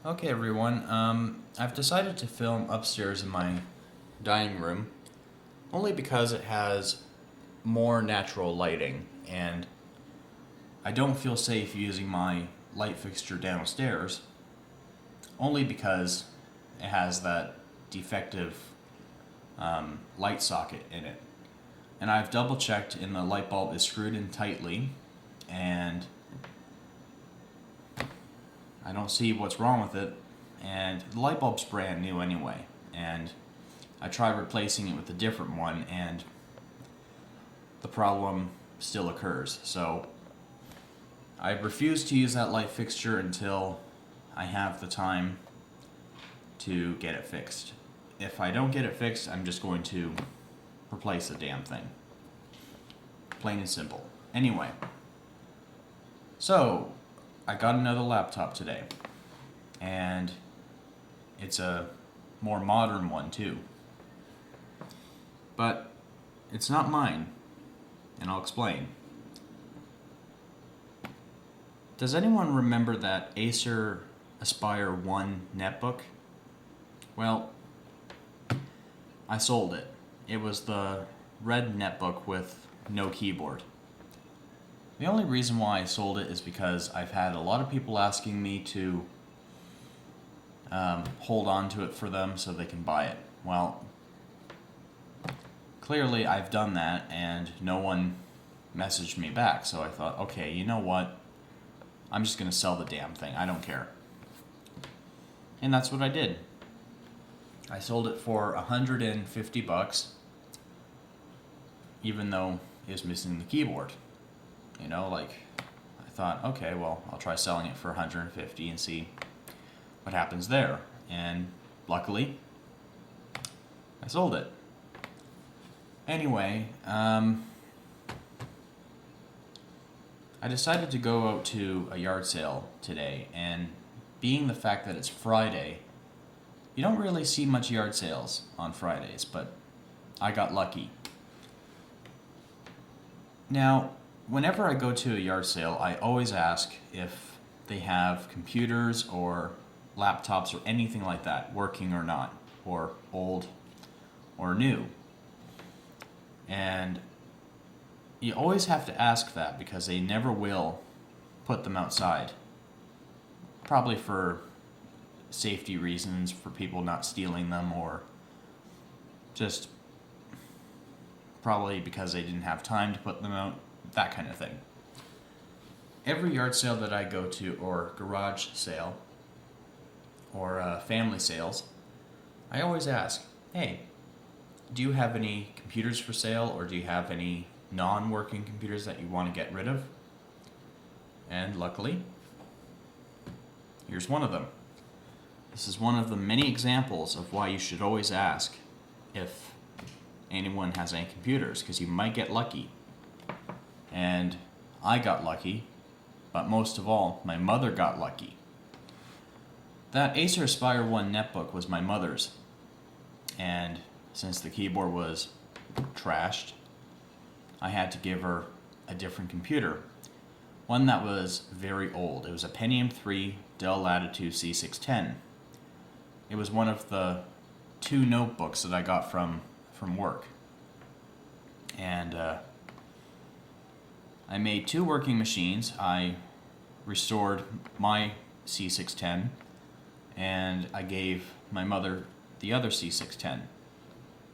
Okay everyone, I've decided to film upstairs in my dining room only because it has more natural lighting and I don't feel safe using my light fixture downstairs only because it has that defective light socket in it. And I've double checked and the light bulb is screwed in tightly and I don't see what's wrong with it, and the light bulb's brand new anyway, and I tried replacing it with a different one and the problem still occurs. So I refuse to use that light fixture until I have the time to get it fixed. If I don't get it fixed, I'm just going to replace the damn thing. Plain and simple. Anyway, so I got another laptop today, and it's a more modern one too. But it's not mine, and I'll explain. Does anyone remember that Acer Aspire 1 netbook? Well, I sold it. It was the red netbook with no keyboard. The only reason why I sold it is because I've had a lot of people asking me to hold on to it for them so they can buy it. Well, clearly I've done that and no one messaged me back, so I thought, okay, you know what? I'm just going to sell the damn thing. I don't care. And that's what I did. I sold it for $150, even though it was missing the keyboard. You know, like, I thought, okay, well, I'll try selling it for $150 and see what happens there. And luckily, I sold it. Anyway, I decided to go out to a yard sale today, and being the fact that it's Friday, you don't really see much yard sales on Fridays, but I got lucky. Now, whenever I go to a yard sale, I always ask if they have computers or laptops or anything like that, working or not, or old or new. And you always have to ask that because they never will put them outside. Probably for safety reasons, for people not stealing them, or just probably because they didn't have time to put them out. That kind of thing. Every yard sale that I go to, or garage sale, or family sales, I always ask, hey, do you have any computers for sale, or do you have any non-working computers that you want to get rid of? And luckily, here's one of them. This is one of the many examples of why you should always ask if anyone has any computers, because you might get lucky. And I got lucky, but most of all, my mother got lucky. That Acer Aspire 1 netbook was my mother's, and since the keyboard was trashed, I had to give her a different computer. One that was very old. It was a Pentium 3 Dell Latitude C610. It was one of the 2 notebooks that I got from work. And I made 2 working machines. I restored my C610, and I gave my mother the other C610,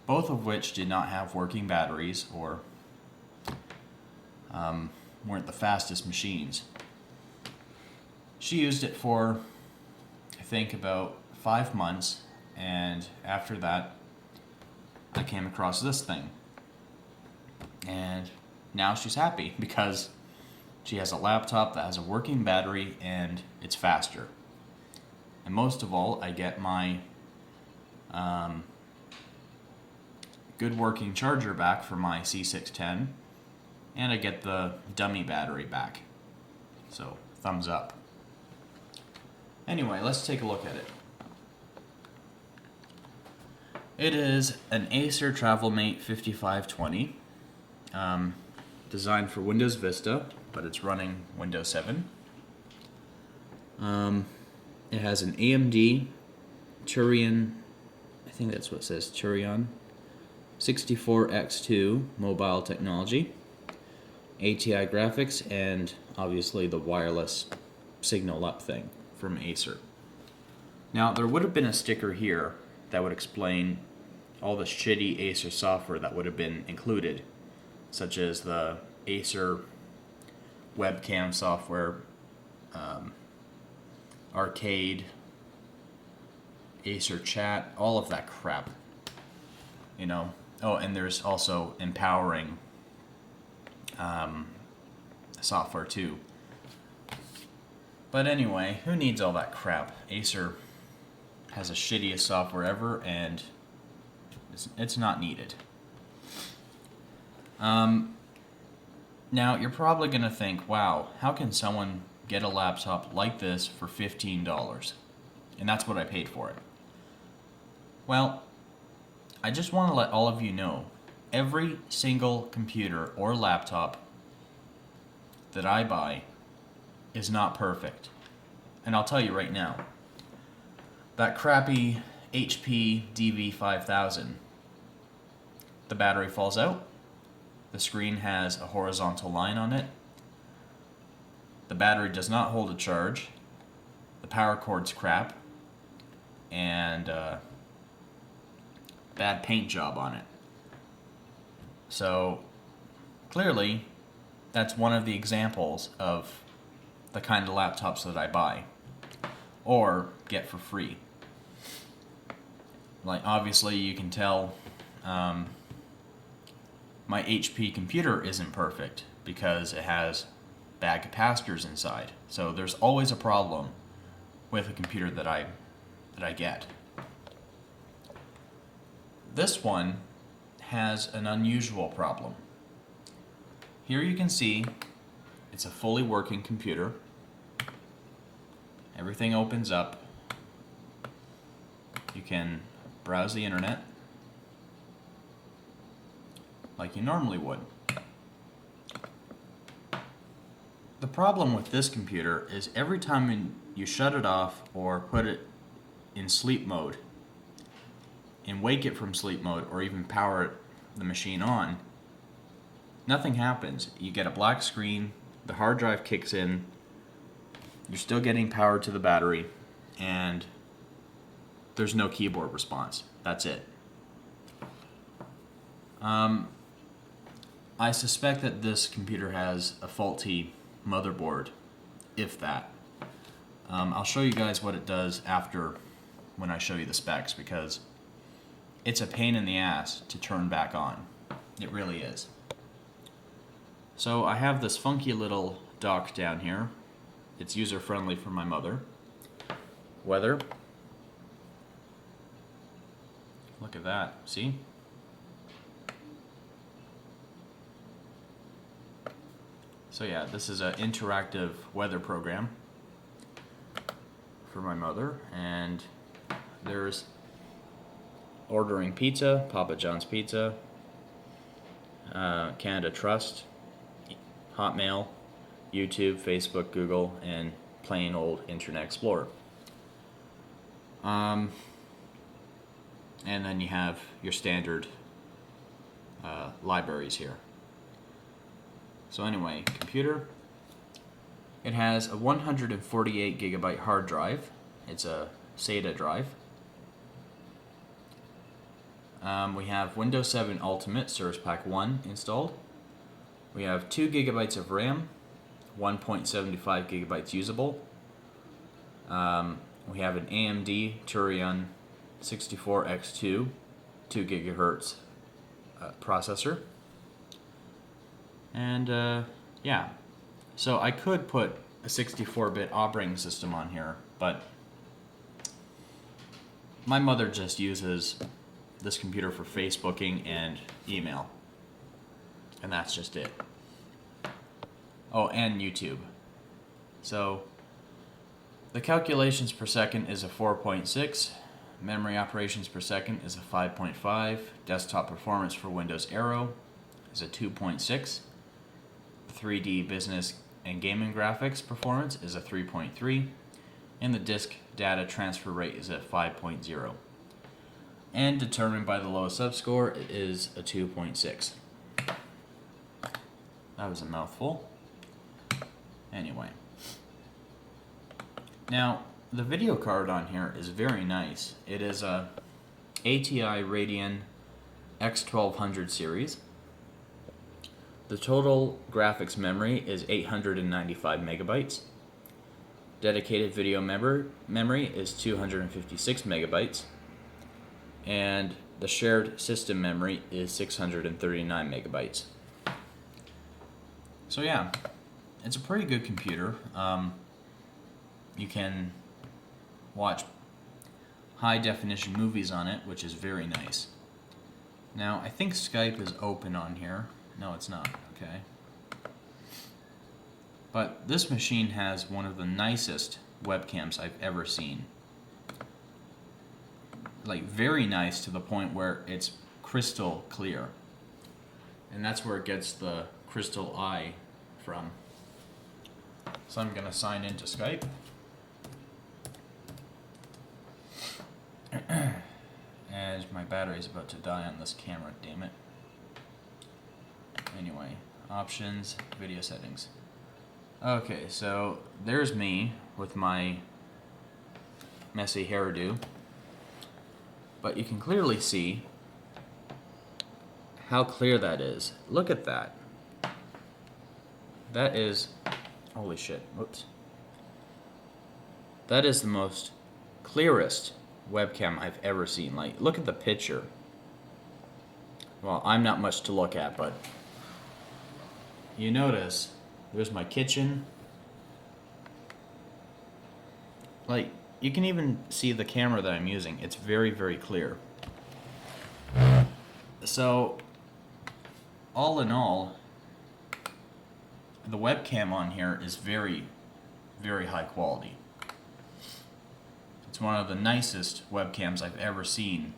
both of which did not have working batteries or weren't the fastest machines. She used it for, I think, about 5 months, and after that, I came across this thing. And now she's happy because she has a laptop that has a working battery and it's faster. And most of all, I get my good working charger back for my C610, and I get the dummy battery back. So, thumbs up. Anyway, let's take a look at it. It is an Acer Travelmate 5520. Designed for Windows Vista, but it's running Windows 7. It has an AMD Turion, I think that's what it says, Turion 64X2 mobile technology, ATI graphics, and obviously the wireless signal up thing from Acer. Now, there would have been a sticker here that would explain all the shitty Acer software that would have been included, such as the Acer webcam software, arcade, Acer chat, all of that crap, you know. Oh, and there's also empowering software too. But anyway, who needs all that crap? Acer has the shittiest software ever, and it's not needed. Now, you're probably going to think, wow, how can someone get a laptop like this for $15? And that's what I paid for it. Well, I just want to let all of you know, every single computer or laptop that I buy is not perfect. And I'll tell you right now, that crappy HP DV5000, the battery falls out, the screen has a horizontal line on it, the battery does not hold a charge, the power cord's crap, and bad paint job on it. So clearly that's one of the examples of the kind of laptops that I buy or get for free. Like, obviously you can tell my HP computer isn't perfect because it has bad capacitors inside. So there's always a problem with a computer that I get. This one has an unusual problem. Here you can see it's a fully working computer. Everything opens up. You can browse the internet like you normally would. The problem with this computer is every time you shut it off or put it in sleep mode and wake it from sleep mode or even power the machine on, nothing happens. You get a black screen, the hard drive kicks in, you're still getting power to the battery, and there's no keyboard response. That's it. I suspect that this computer has a faulty motherboard, if that. I'll show you guys what it does after, when I show you the specs, because it's a pain in the ass to turn back on. It really is. So I have this funky little dock down here. It's user friendly for my mother. Weather. Look at that, see? So yeah, this is an interactive weather program for my mother, and there's ordering pizza, Papa John's Pizza, Canada Trust, Hotmail, YouTube, Facebook, Google, and plain old Internet Explorer. And then you have your standard libraries here. So anyway, computer. It has a 148 gigabyte hard drive. It's a SATA drive. We have Windows 7 Ultimate Service Pack 1 installed. We have 2 gigabytes of RAM, 1.75 gigabytes usable. We have an AMD Turion 64X2 2 gigahertz processor. And yeah, so I could put a 64-bit operating system on here, but my mother just uses this computer for Facebooking and email, and that's just it. Oh, and YouTube. So the calculations per second is a 4.6, memory operations per second is a 5.5, desktop performance for Windows Aero is a 2.6, 3D business and gaming graphics performance is a 3.3, and the disk data transfer rate is at 5.0. And determined by the lowest subscore, it is a 2.6. That was a mouthful. Anyway. Now, the video card on here is very nice. It is a ATI Radeon X1200 series. The total graphics memory is 895 megabytes. Dedicated video memory is 256 megabytes. And the shared system memory is 639 megabytes. So yeah, it's a pretty good computer. You can watch high definition movies on it, which is very nice. Now, I think Skype is open on here. No, it's not. Okay. But this machine has one of the nicest webcams I've ever seen. Like, very nice to the point where it's crystal clear. And that's where it gets the crystal eye from. So I'm going to sign into Skype. And my battery's about to die on this camera, damn it. Anyway, options, video settings. Okay, so there's me with my messy hairdo. But you can clearly see how clear that is. Look at that. That is, holy shit, whoops. That is the most clearest webcam I've ever seen. Like, look at the picture. Well, I'm not much to look at, but you notice there's my kitchen. Like, you can even see the camera that I'm using. It's very, very clear. So, all in all, the webcam on here is very, very high quality. It's one of the nicest webcams I've ever seen,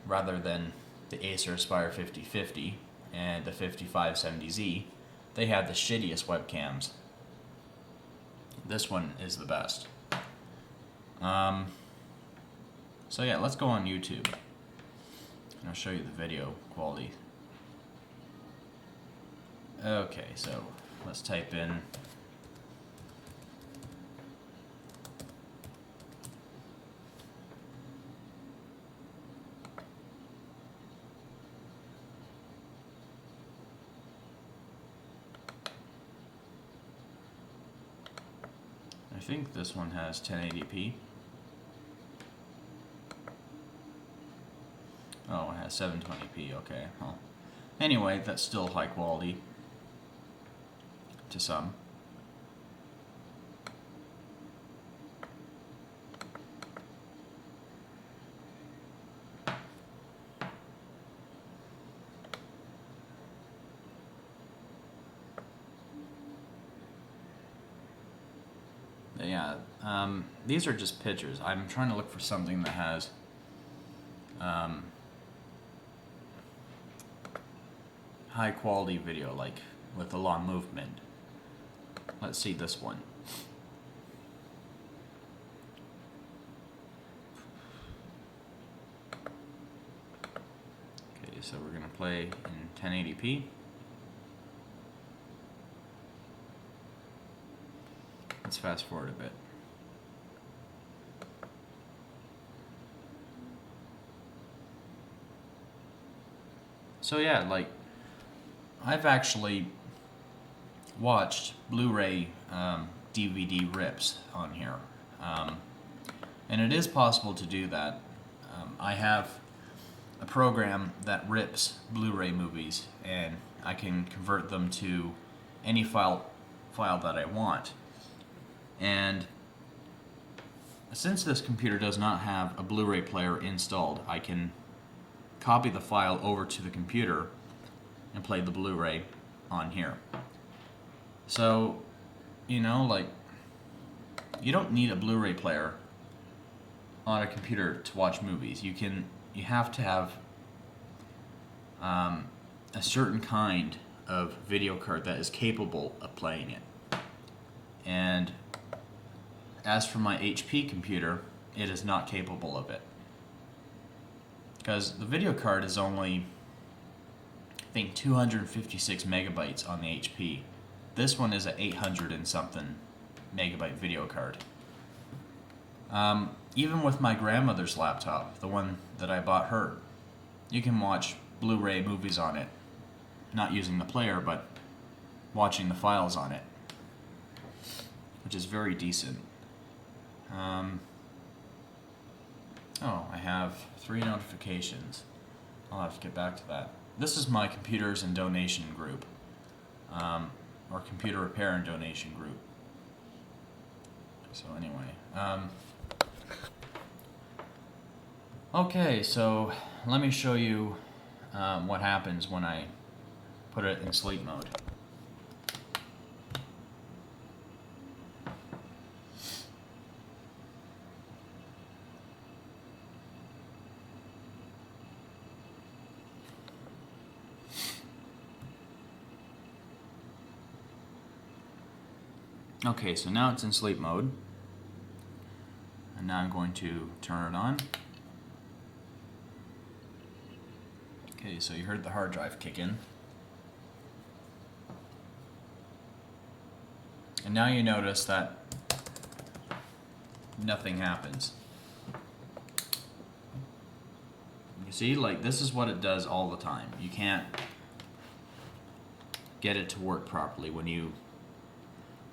rather than the Acer Aspire 5050 and the 5570Z. They have the shittiest webcams. This one is the best. So yeah, let's go on YouTube. And I'll show you the video quality. Okay, so let's type in I think this one has 1080p. Oh, it has 720p, okay. Well, anyway, that's still high quality to some. Yeah, these are just pictures. I'm trying to look for something that has high quality video, like with a lot of movement. Let's see this one. Okay, so we're gonna play in 1080p. Let's fast forward a bit. So yeah, like, I've actually watched Blu-ray DVD rips on here. And it is possible to do that. I have a program that rips Blu-ray movies, and I can convert them to any file that I want. And since this computer does not have a Blu-ray player installed, I can copy the file over to the computer and play the Blu-ray on here. So, you know, like, you don't need a Blu-ray player on a computer to watch movies. You have to have a certain kind of video card that is capable of playing it. And as for my HP computer, it is not capable of it. Because the video card is only, I think, 256 megabytes on the HP. This one is an 800 and something megabyte video card. Even with my grandmother's laptop, the one that I bought her, you can watch Blu-ray movies on it. Not using the player, but watching the files on it, which is very decent. Oh, I have 3 notifications. I'll have to get back to that. This is my computers and donation group, or computer repair and donation group. So anyway, okay, so let me show you what happens when I put it in sleep mode. Okay, so now it's in sleep mode, and now I'm going to turn it on. Okay, so you heard the hard drive kick in. And now you notice that nothing happens. You see, like, this is what it does all the time. You can't get it to work properly when you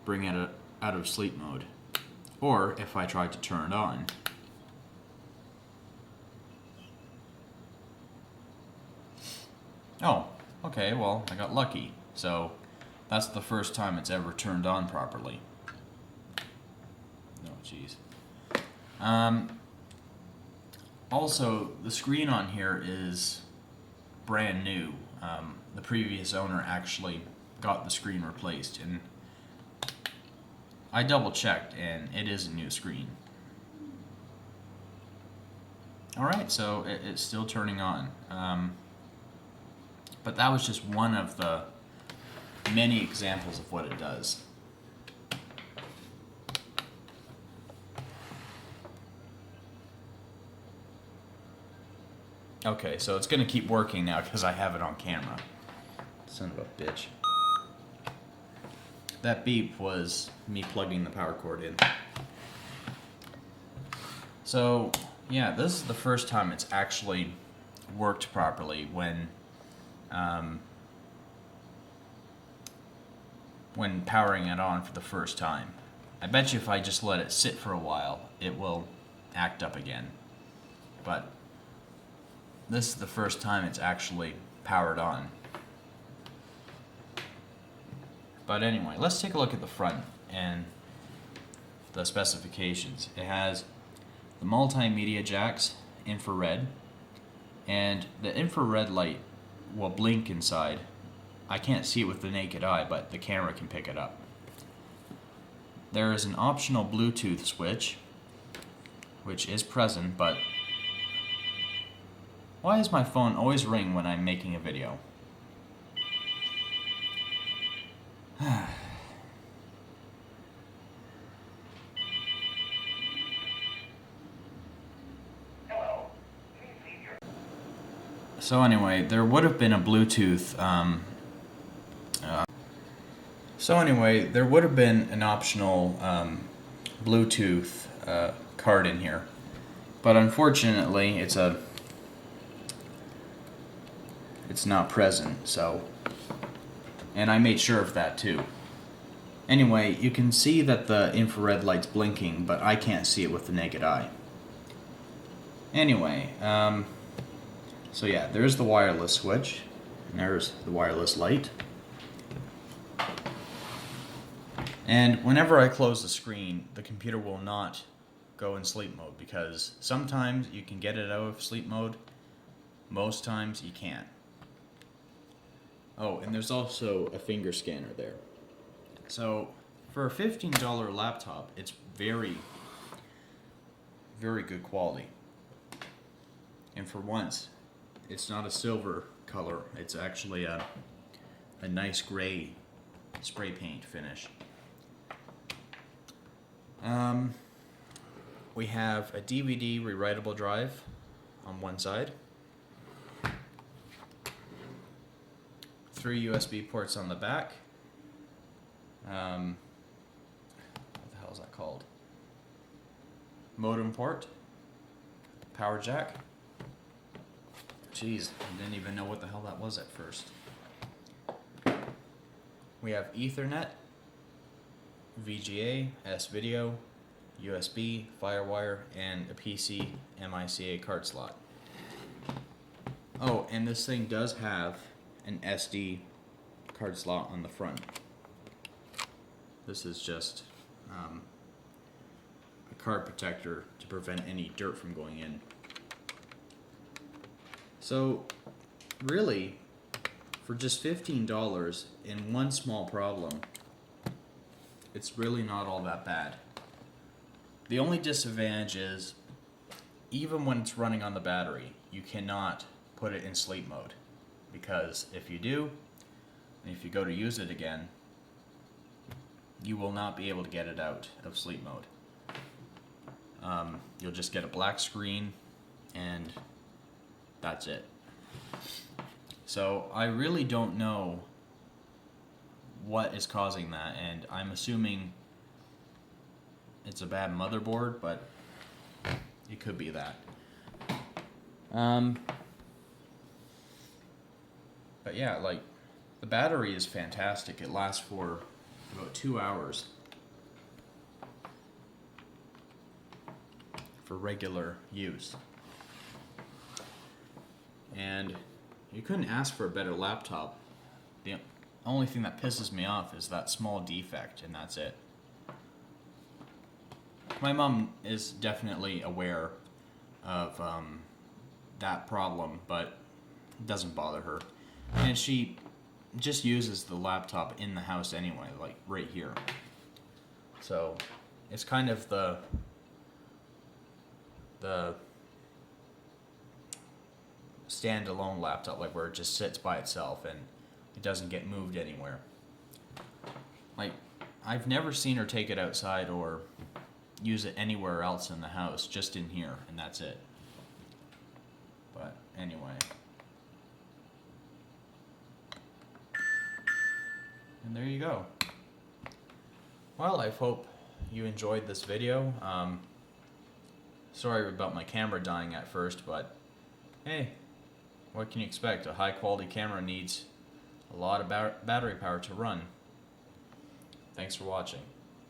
bring it out of sleep mode. Or if I try to turn it on. Oh, okay, well, I got lucky. So that's the first time it's ever turned on properly. Oh, jeez. Also, the screen on here is brand new. The previous owner actually got the screen replaced, and I double checked, and it is a new screen. Alright, so it's still turning on. But that was just one of the many examples of what it does. Okay, so it's going to keep working now because I have it on camera. Son of a bitch. That beep was me plugging the power cord in. So, yeah, this is the first time it's actually worked properly when powering it on for the first time. I bet you if I just let it sit for a while, it will act up again. But this is the first time it's actually powered on. But anyway, let's take a look at the front and the specifications. It has the multimedia jacks, infrared, and the infrared light will blink inside. I can't see it with the naked eye, but the camera can pick it up. There is an optional Bluetooth switch, which is present, but why does my phone always ring when I'm making a video? So anyway, there would have been a Bluetooth, there would have been an optional Bluetooth card in here, but unfortunately it's not present, so, and I made sure of that too. Anyway, you can see that the infrared light's blinking, but I can't see it with the naked eye. Anyway, so yeah, there's the wireless switch, and there's the wireless light. And whenever I close the screen, the computer will not go in sleep mode, because sometimes you can get it out of sleep mode, most times you can't. Oh, and there's also a finger scanner there. So, for a $15 laptop, it's very, very good quality. And for once, it's not a silver color, it's actually a nice gray spray paint finish. we have a DVD rewritable drive on one side, 3 USB ports on the back. What the hell is that called? Modem port, power jack. Jeez, I didn't even know what the hell that was at first. We have Ethernet, VGA, S-Video, USB, Firewire, and a PC MICA card slot. Oh, and this thing does have an SD card slot on the front. This is just a card protector to prevent any dirt from going in. So, really, for just $15 and one small problem, it's really not all that bad. The only disadvantage is, even when it's running on the battery, you cannot put it in sleep mode. Because if you do, and if you go to use it again, you will not be able to get it out of sleep mode. You'll just get a black screen, and that's it. So I really don't know what is causing that, and I'm assuming it's a bad motherboard, but it could be that. But yeah, like, the battery is fantastic. It lasts for about 2 hours for regular use. And you couldn't ask for a better laptop. The only thing that pisses me off is that small defect, and that's it. My mom is definitely aware of that problem, but it doesn't bother her. And she just uses the laptop in the house anyway, like right here. So it's kind of the standalone laptop, like where it just sits by itself and it doesn't get moved anywhere. Like, I've never seen her take it outside or use it anywhere else in the house, just in here, and that's it. But anyway. And there you go. Well, I hope you enjoyed this video. Sorry about my camera dying at first, but hey, what can you expect? A high quality camera needs a lot of battery power to run. Thanks for watching.